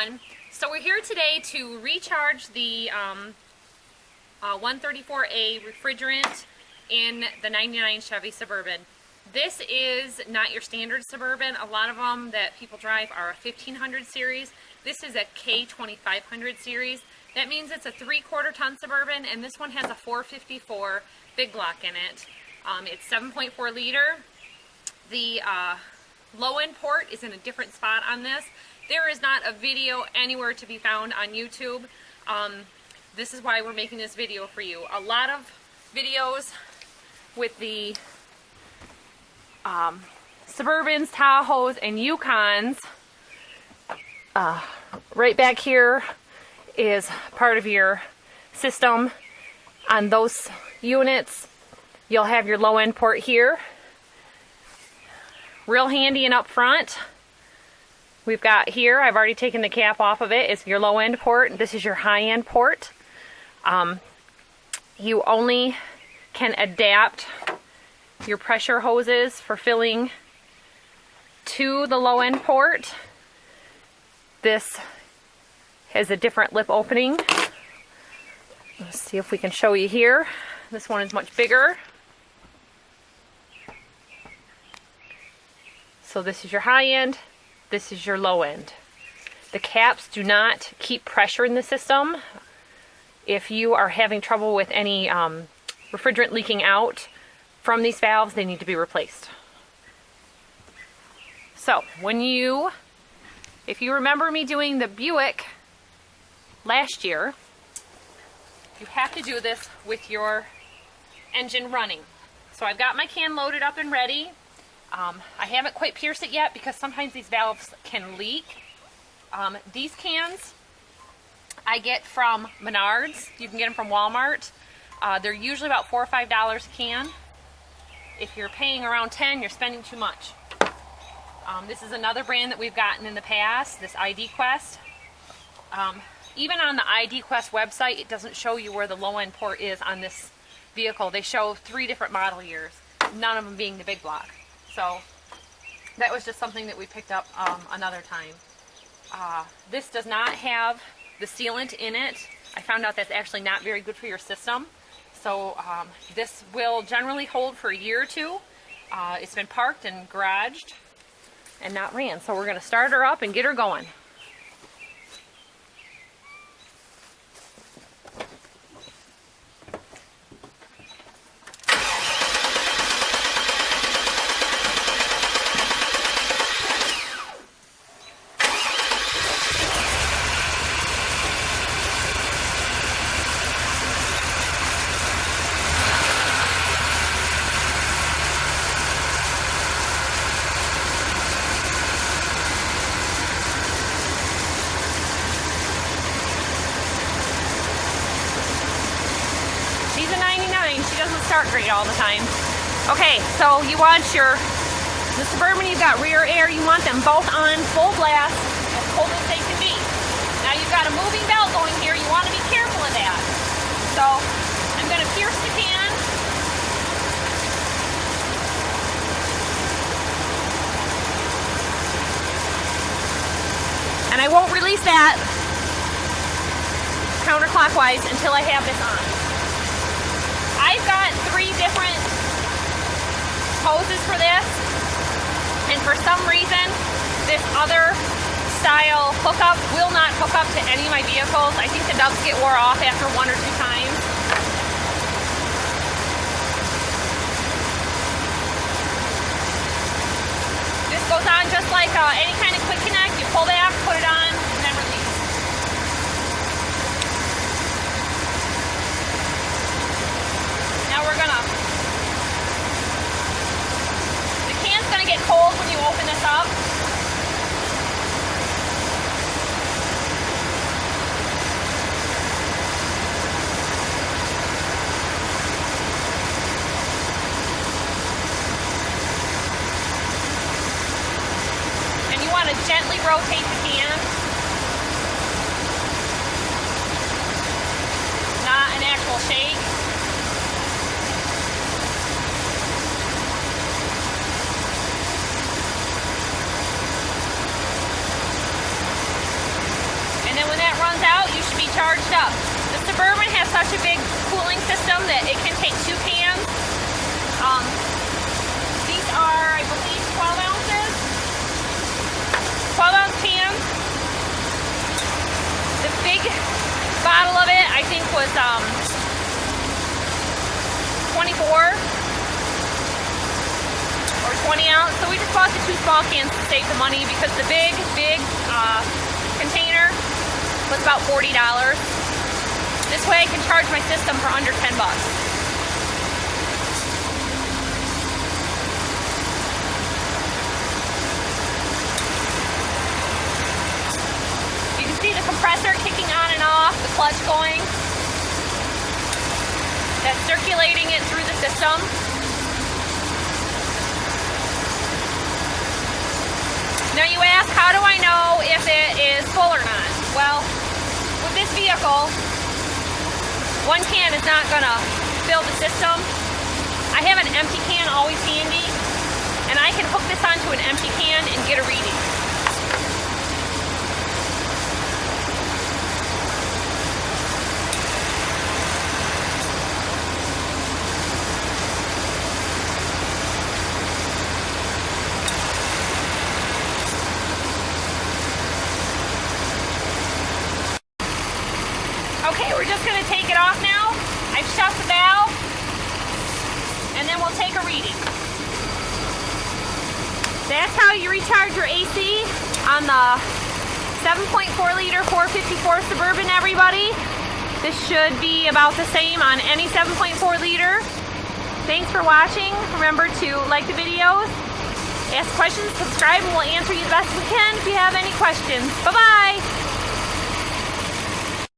everyone. So we're here today to recharge the 134A refrigerant in the 99 Chevy Suburban. This is not your standard Suburban. A lot of them that people drive are a 1500 series. This is a K2500 series. That means it's a 3/4 ton Suburban, and this one has a 454 big block in it. It's 7.4 liter. The low end port is in a different spot on this. There is not a video anywhere to be found on YouTube. This is why we're making this video for you. A lot of videos with the Suburbans, Tahoes, and Yukons. Right back here is part of your system. On those units, you'll have your low end port here. Real handy and up front. We've got here, I've already taken the cap off of it, it's your low end port. This is your high end port. You only can adapt your pressure hoses for filling to the low end port. This has a different lip opening. Let's see if we can show you here. This one is much bigger. So this is your high end, this is your low end. The caps do not keep pressure in the system. If you are having trouble with any refrigerant leaking out from these valves, they need to be replaced. So if you remember me doing the Buick last year, you have to do this with your engine running. So I've got my can loaded up and ready. I haven't quite pierced it yet because sometimes these valves can leak. These cans I get from Menards. You can get them from Walmart. They're usually about $4 or $5 a can. If you're paying around $10, you're spending too much. This is another brand that we've gotten in the past, this ID Quest. Even on the ID Quest website, it doesn't show you where the low end port is on this vehicle. They show 3 different model years, none of them being the big block. So that was just something that we picked up another time. This does not have the sealant in it. I found out that's actually not very good for your system. So this will generally hold for a year or two. It's been parked and garaged and not ran. So we're going to start her up and get her going. She doesn't start great all the time. Okay, so you want the Suburban, you've got rear air, you want them both on full blast, as cold as they can be. Now you've got a moving belt going here, you want to be careful of that. So I'm going to pierce the can. And I won't release that counterclockwise until I have this on. I've got 3 different hoses for this, and for some reason this other style hookup will not hook up to any of my vehicles. I think the nubs get wore off after 1 or 2 times. This goes on just like any kind of quick connect. You pull back, put it on, and then release. The can's gonna get cold when you open this up. And you want to gently rotate the can. Not an actual shake. charged up. The Suburban has such a big cooling system that it can take 2 cans. These are, I believe, 12 ounces. 12-ounce cans. The big bottle of it, I think, was 24 or 20 ounce. So we just bought the 2 small cans to save the money because the big container was about $40. This way I can charge my system for under 10 bucks. You can see the compressor kicking on and off, the clutch going. That's circulating it through the system. Now you ask, how do I know if it is full or not? Well, with this vehicle, 1 can is not gonna fill the system. I have an empty can always handy, and I can hook this onto an empty can and get a reading. Okay, we're just going to take it off now. I've shut the valve, and then we'll take a reading. That's how you recharge your AC on the 7.4 liter 454 Suburban, everybody. This should be about the same on any 7.4 liter. Thanks for watching. Remember to like the videos, ask questions, subscribe, and we'll answer you the best we can if you have any questions. Bye-bye.